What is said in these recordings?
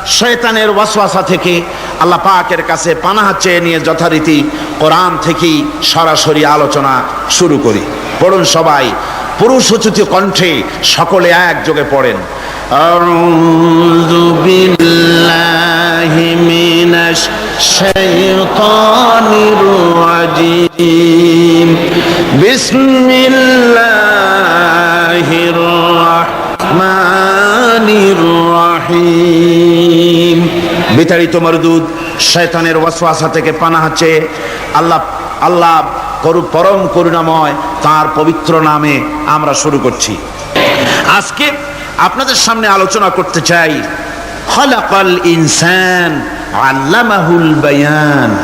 শয়তানের ওয়াসওয়াসা থেকে আল্লাহ পাকের কাছে পানাহ চেয়ে নিয়ে যথারীতি কোরআন থেকেই সরাসরি আলোচনা শুরু করি। পড়ুন সবাই পুরুষোচিত কণ্ঠে, সকলে একযোগে পড়েন। আউযু বিল্লাহি মিনাশ শাইতানির রাজিম। বিসমিল্লাহির রাহমানির রাহিম। বিতাড়িত মরদুদ শয়তানের ওয়াসওয়াসা থেকে পানাহ চেয়ে আল্লাহ পরম করুণাময় তার পবিত্র নামে আমরা শুরু করছি। আজকে আপনাদের সামনে আলোচনা করতে চাই খলাকাল ইনসান আল্লামাহুল বায়ান।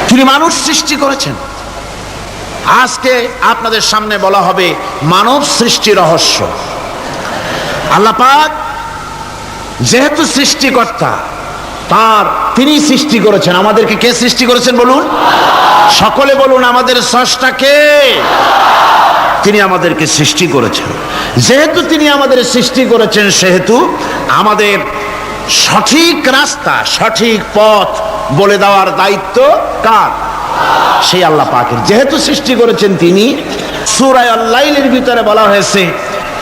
তিনি মানুষ সৃষ্টি করেছেন। আজকে আপনাদের সামনে বলা হবে মানব সৃষ্টি রহস্য। আল্লাহ পাক যেহেতু সৃষ্টিকর্তা, তিনি সৃষ্টি করেছেন। আমাদেরকে কে সৃষ্টি করেছেন বলুন? সকলে বলুন, আমাদের স্রষ্টা কে? তিনি আমাদেরকে সৃষ্টি করেছেন। যেহেতু তিনি আমাদের সৃষ্টি করেছেন, সেহেতু আমাদের সঠিক রাস্তা, সঠিক পথ বলে দেওয়ার দায়িত্ব কার? সেই আল্লাহ পাকের। যেহেতু সৃষ্টি করেছেন তিনি, সূরা আল-লাইলের ভিতরে বলা হয়েছে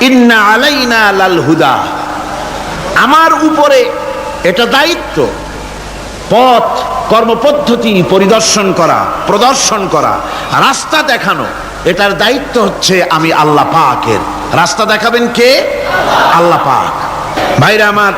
ইন্না আলাইনা লাল হুদা। আমার উপরে এটা দায়িত্ব, পথ কর্মপদ্ধতি পরিদর্শন করা, প্রদর্শন করা, রাস্তা দেখানো, এটার দায়িত্ব হচ্ছে আমি আল্লাহ পাকের। রাস্তা দেখাবেন কে? আল্লাহ পাক। ভাইরা আমার,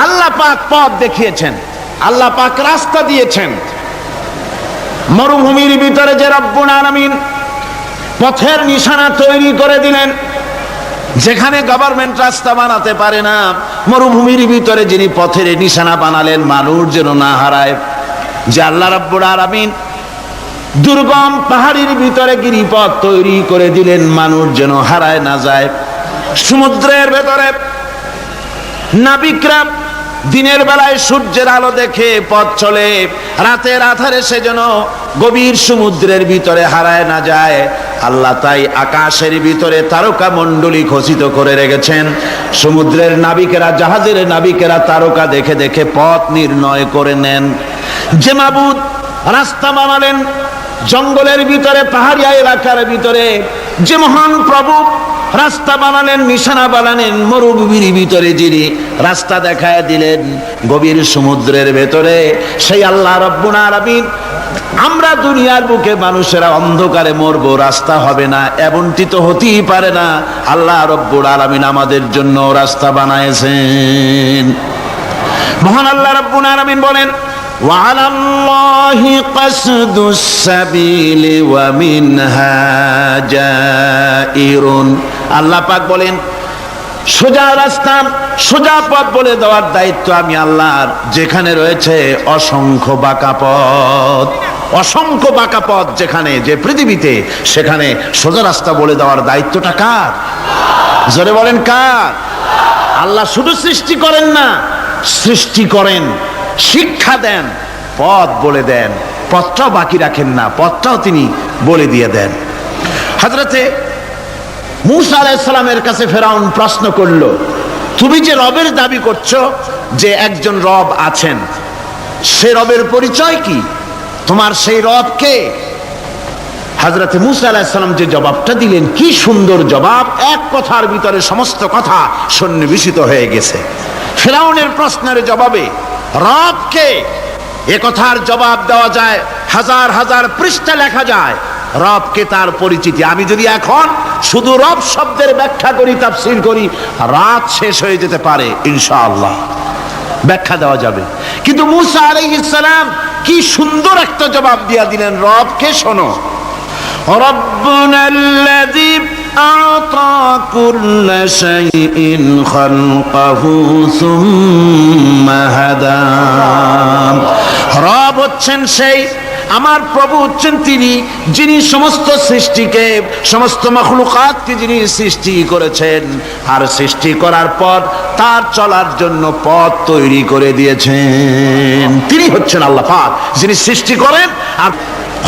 আল্লাহ পাক পথ দেখিয়েছেন, আল্লাহ পাক রাস্তা দিয়েছেন। মরুভূমির ভিতরে যে রব্বুল আলামিন পথের নিশানা তৈরি করে দিলেন, যেখানে গভর্নমেন্ট রাস্তা বানাতে পারে না, মরুভূমির ভিতরে যিনি পথের নিশানা বানালেন মানুষ যেন না হারায়। যে আল্লাহ রাব্বুল আলামিন দুর্গম পাহাড়ের ভিতরে গিরিপথ তৈরি করে দিলেন, মানুষ যেন হারায় না যায়। সমুদ্রের ভেতরে নাবিকরা দিনের বেলায় সূর্যের আলো দেখে পথ চলে, রাতের আধারে সে যেন গভীর সমুদ্রের ভিতরে হারায় না যায়। আল্লাহ তাই আকাশের ভিতরে তারকা মণ্ডলী খচিত করে রেখেছেন। সমুদ্রের নাবিকেরা, জাহাজের নাবিকেরা তারকা দেখে দেখে পথ নির্ণয় করে নেন। যে মাবুদ রাস্তা বানালেন জঙ্গলের ভিতরে, পাহাড়িয়া এলাকার ভিতরে, যে মহান প্রভু রাস্তা বানালেন, নিশানা বানালেন মরুভূমির ভিতরে, যিনি রাস্তা দেখায় দিলেন গভীর সমুদ্রের ভেতরে, সেই আল্লাহ রাব্বুল আলামিন। আমরা দুনিয়ার বুকে মানুষেরা অন্ধকারে মরবো, রাস্তা হবে না, এমনটি তো হতেই পারে না। আল্লাহ রাব্বুল আলামিন আমাদের জন্য রাস্তা বানায়েছেন। মহান আল্লাহ রাব্বুল আলামিন বলেন وعلى الله قصد السبيل ومنها جائر। আল্লাহ পাক বলেন সোজা রাস্তা, সোজা পথ বলে দেওয়ার দায়িত্ব আমি আল্লাহর। যেখানে রয়েছে অসংখ্য বাঁকা পথ, অসংখ্য বাঁকা পথ যেখানে, যে পৃথিবীতে, সেখানে সোজা রাস্তা বলে দেওয়ার দায়িত্বটা কার? জোরে বলেন কার? আল্লাহ শুধু সৃষ্টি করেন না, সৃষ্টি করেন, শিক্ষা দেন, পথ বলে দেন, পথটাও বাকি রাখেন না, পথটাও তিনি বলে দিয়ে দেন। হযরতে মূসা আলাইহিস সালামের কাছে ফেরাউন প্রশ্ন করলো, তুমি যে রবের দাবি করছো, যে একজন রব আছেন, সে রবের পরিচয় কি? তোমার সেই রব কে? হযরতে মূসা আলাইহিস সালাম যে জবাবটা দিলেন, কি সুন্দর জবাব! এক কথার ভিতরে সমস্ত কথা সন্নিবেশিত হয়ে গেছে। ফেরাউনের প্রশ্নের জবাবে রব কে, এ কথার জবাব দেওয়া যায়, হাজার হাজার পৃষ্ঠা লেখা যায়। রবকে, তার পরিচিতি। আমি যদি এখন শুধু রব শব্দের ব্যাখ্যা করি, তাফসীর করি, রাত শেষ হয়ে যেতে পারে, ইনশাআল্লাহ ব্যাখ্যা দেওয়া যাবে। কিন্তু মূসা আলাইহিস সালাম কি সুন্দর একটা জবাব দিয়া দিলেন। রবকে শোনো, রব্বুনাল্লাযী আ'তা কুল্লা শাইইন খালকাহু সুম্মা হাদা। রব হচ্ছেন সেই, আমার প্রভু হচ্ছেন তিনি, যিনি সমস্ত সৃষ্টিকে, সমস্ত মাখলুকাতকে যিনি সৃষ্টি করেছেন, আর সৃষ্টি করার পর তার চলার জন্য পথ তৈরি করে দিয়েছেন। তিনি হচ্ছেন আল্লাহ পাক, যিনি সৃষ্টি করেন। আর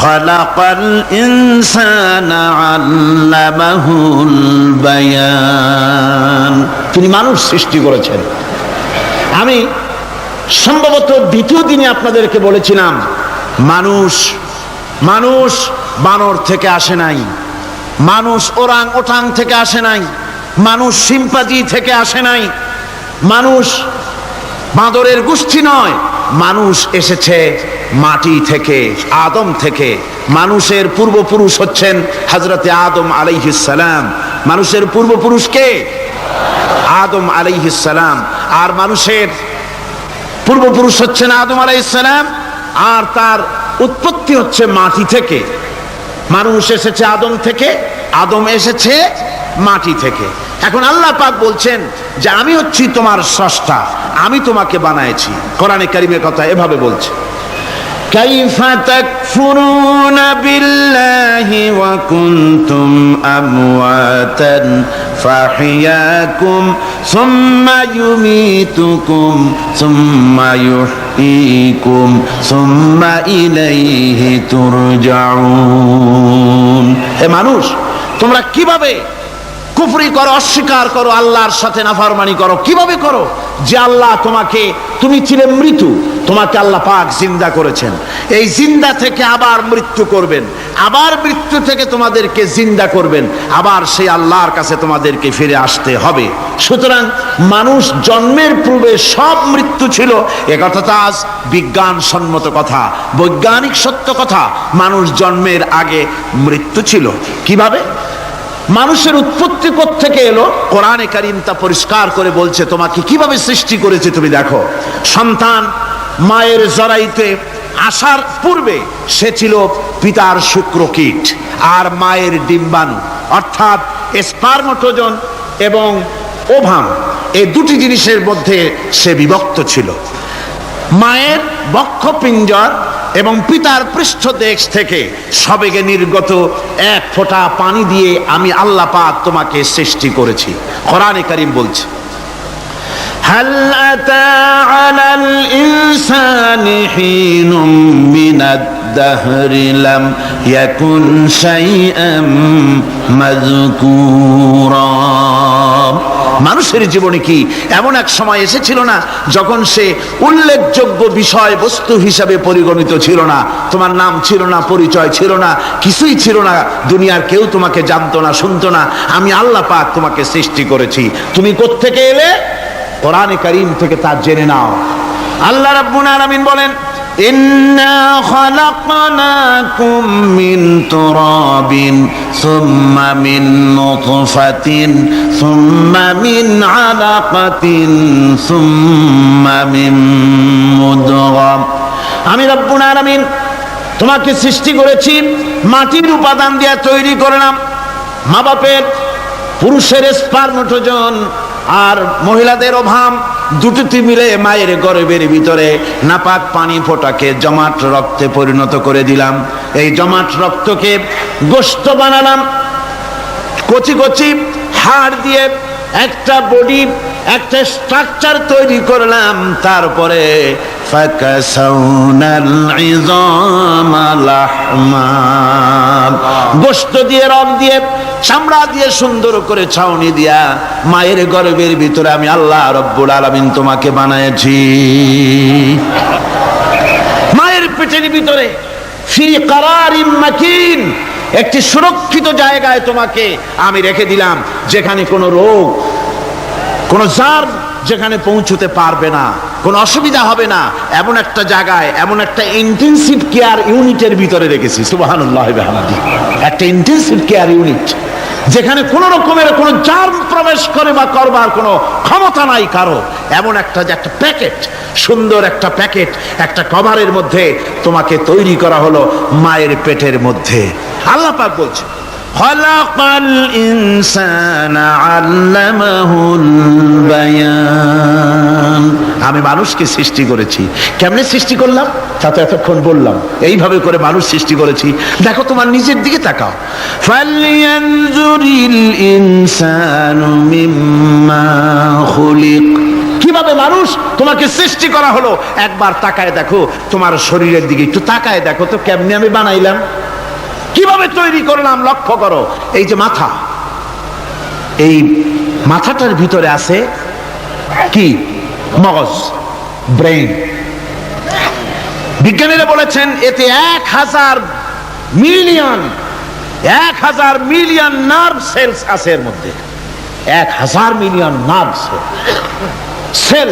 খালাকাল ইনসানা আল্লামাহুল বায়ান, তিনি মানুষ সৃষ্টি করেছেন। আমি সম্ভবত দ্বিতীয় দিনে আপনাদেরকে বলেছিলাম, মানুষ বানর থেকে আসে নাই, মানুষ ওরাং ওটাং থেকে আসে নাই, মানুষ শিম্পাজি থেকে আসে নাই, মানুষ বাঁদরের গোষ্ঠী নয়, মানুষ এসেছে মাটি থেকে, আদম থেকে। মানুষের পূর্বপুরুষ হচ্ছেন হযরতে আদম আলাইহিস সালাম। মানুষের পূর্বপুরুষ কে? আদম আলাইহিস সালাম। আর মানুষের পূর্বপুরুষ হচ্ছেন আদম আলাইহিস সালাম, আর তার উৎপত্তি হচ্ছে মাটি থেকে। মানুষ এসেছে আদম থেকে, আদম এসেছে মাটি থেকে। এখন আল্লাহ পাক বলছেন যে আমি হচ্ছি তোমার স্রষ্টা, আমি তোমাকে বানাইছি। কোরআনে কারীমের কথা এভাবে বলছে, কাইফা তাকফুরুনা বিল্লাহি ওয়া কুনতুম আমওয়াতান ফাহিয়াকুম সুম্মা ইউমীতুকুম সুম্মা ইউহয়ীকুম সুম্মা ইলাইহি তুরজাউন। হে মানুষ, তোমরা কিভাবে কুফরি করো, অস্বীকার করো, আল্লাহর সাথে নাফরমানি করো? কিভাবে করো? যে আল্লাহ তুমি ছিলে মৃত্যু, তোমাকে আল্লাহ পাক জিন্দা করেছেন। এই জিন্দা থেকে আবার মৃত্যু করবেন, আবার মৃত্যু থেকে তোমাদেরকে জিন্দা করবেন, আবার সেই আল্লাহর কাছে তোমাদেরকে ফিরে আসতে হবে। সুতরাং মানুষ জন্মের পূর্বে সব মৃত্যু ছিল, এ কথা তো আজ বিজ্ঞান সম্মত কথা, বৈজ্ঞানিক সত্য কথা। মানুষ জন্মের আগে মৃত্যু ছিল। কিভাবে? মানুষের উৎপত্তি কোত্থেকে এলো? কোরআনে কারীম তা পরিষ্কার করে বলছে। তোমাকে কিভাবে সৃষ্টি করেছে তুমি দেখো। সন্তান মায়ের জরায়ুতে আসার পূর্বে সে ছিল পিতার শুক্রকীট আর মায়ের ডিম্বাণু, অর্থাৎ স্পার্মটোজন এবং ওভাম, এই দুটি জিনিসের মধ্যে সে বিভক্ত ছিল। মায়ের বক্ষপিঞ্জর এবং পিতার পৃষ্ঠদেশ থেকে সবেগে নির্গত এক ফোঁটা পানি দিয়ে আমি আল্লাহ পাক তোমাকে সৃষ্টি করেছি। কোরআনে কারীম বলছে, হাল আতা আলাল ইনসানি হিনুম মিনাদ দাহরি লাম ইয়াকুন শাইআম মাযকুরা। মানুষের জীবনে কি এমন এক সময় এসেছিল না যখন সে উল্লেখযোগ্য বিষয় বস্তু হিসাবে পরিগণিত ছিল না? তোমার নাম ছিল না, পরিচয় ছিল না, কিছুই ছিল না, দুনিয়ার কেউ তোমাকে জানতো না, শুনতো না। আমি আল্লাহ পাক তোমাকে সৃষ্টি করেছি। তুমি কোত্থেকে এলে? কোরআনে কারীম থেকে তা জেনে নাও। আল্লাহ রাব্বুল আলামিন বলেন, ইন্না খালাকনাকুম মিন তুরাবিন সুম্মা মিন নুতফাতিন সুম্মা মিন আলাকাতিন সুম্মা মিন মুদগাম। আমি রব্বুল আলামিন তোমাকে সৃষ্টি করেছি, মাটির উপাদান দিয়ে তৈরি করলাম। মা বাপের, পুরুষের স্পার্মটোজন আর মহিলাদের ওভাম দুটি মিলে মায়ের গর্ভের ভিতরে নাপাক পানি ফোঁটাকে জমাট রক্তে পরিণত করে দিলাম। এই জমাট রক্তকে গোশত বানালাম, কচি কচি হাড় দিয়ে একটা বডি, একটা স্ট্রাকচার তৈরি করলাম। তারপরে ফাকাসাউনাল ইযামা লাহমা, গোশত দিয়ে, রগ দিয়ে, চামড়া দিয়ে সুন্দর করে ছাউনি দিয়া মায়ের গর্ভের ভিতরে আমি আল্লাহ রব্বুল আলামিন তোমাকে বানাইছি। মায়ের পেটের ভিতরে ফি কারারিম মাকিন, একটি সুরক্ষিত জায়গায় তোমাকে আমি রেখে দিলাম, যেখানে কোনো রোগ, কোনো জার্ম যেখানে পৌঁছতে পারবে না, কোনো অসুবিধা হবে না। এমন একটা জায়গায়, এমন একটা ইন্টেনসিভ কেয়ার ইউনিটের ভিতরে রেখেছি। সুবহানাল্লাহি ওয়া বিহামদিহি। একটা ইন্টেনসিভ কেয়ার ইউনিট, যেখানে কোনো রকমের কোনো জার্ম প্রবেশ করে বা করবার কোনো ক্ষমতা নাই কারো। এমন একটা প্যাকেট, সুন্দর একটা প্যাকেট, একটা কভারের মধ্যে তোমাকে তৈরি করা হলো মায়ের পেটের মধ্যে। আল্লাহ পাক বলছে, খালাকাল ইনসানা আল্লামাহুল বায়ান। আমি মানুষকে সৃষ্টি করেছি। কেমনে সৃষ্টি করলাম তা তো এতক্ষণ বললাম। এইভাবে করে মানুষ সৃষ্টি করেছি। দেখো, তোমার নিজের দিকে তাকাও। ফালয়ানজুরিল ইনসানু মিম্মা খুলিক। কিভাবে মানুষ তোমাকে সৃষ্টি করা হলো একবার তাকায় দেখো, তোমার শরীরের দিকে একটু তাকায় দেখো তো, কেমনে আমি বানাইলাম, কিভাবে তৈরি করলাম। লক্ষ্য করো, এই যে মাথা, এই মাথাটার ভিতরে আছে কি? মগজ, ব্রেইন। বিজ্ঞানীরা বলেছেন এতে 1000 মিলিয়ন নার্ভ সেলস আছে এর মধ্যে। 1000 মিলিয়ন নার্ভ সেল।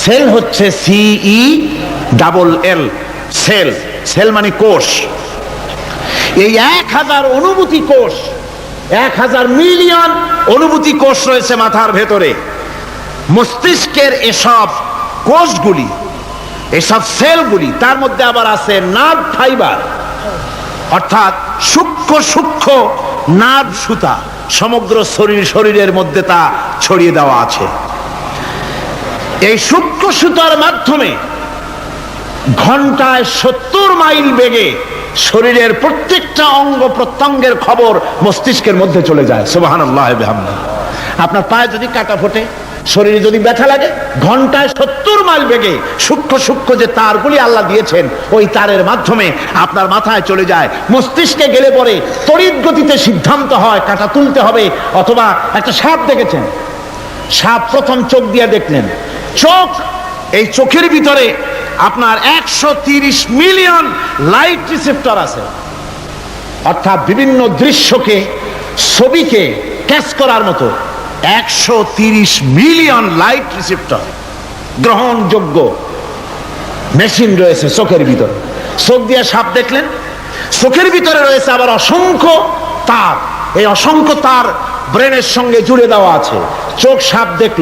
সেল হচ্ছে CELL, সেল। সেল মানে কোষ। এই 1000 অনুভূতি কোষ, 1000 মিলিয়ন অনুভূতি কোষ রয়েছে মাথার ভেতরে। মস্তিষ্কের এসব কোষগুলি, এসব সেলগুলি, তার মধ্যে আবার আছে নার্ভ ফাইবার, অর্থাৎ সূক্ষ্ম সূক্ষ্ম নার্ভ সুতা সমগ্র শরীরের মধ্যে তা ছড়িয়ে দেওয়া আছে। এই সূক্ষ্ম সুতার মাধ্যমে ঘন্টায় 70 মাইল বেগে শরীরের প্রত্যেকটা অঙ্গ প্রত্যঙ্গের খবর মস্তিষ্কের মধ্যে চলে যায়। সুবহানাল্লাহ ওয়া বিহামদিহি। আপনার পায়ে যদি কাটা ফোটে, শরীরে যদি ব্যথা লাগে, ঘন্টায় 70 মাইল বেগে সূক্ষ্ম সূক্ষ্ম যে তারগুলি আল্লাহ দিয়েছেন, ওই তারের মাধ্যমে আপনার মাথায় চলে যায়। মস্তিষ্কে গেলে পরে তড়িৎ গতিতে সিদ্ধান্ত হয় কাটা তুলতে হবে, অথবা একটা সাপ দেখেছেন, সাপ প্রথম চোখ দিয়ে দেখলেন, চোখ, এই চোখের ভিতরে আপনার 130 মিলিয়ন লাইট রিসেপ্টর আছে, অর্থাৎ বিভিন্ন দৃশ্যকে, ছবিকে ক্যাচ করার মতো 130 মিলিয়ন লাইট রিসেপ্টর গ্রহণযোগ্য মেশিন রয়েছে চোখের ভিতরে। চোখ দিয়ে সাপ দেখলেন, চোখের ভিতরে রয়েছে আবার অসংখ্য তার। এই অসংখ্য তার ব্রেনের সঙ্গে জুড়ে দেওয়া আছে। চোখ সাপ দেখল,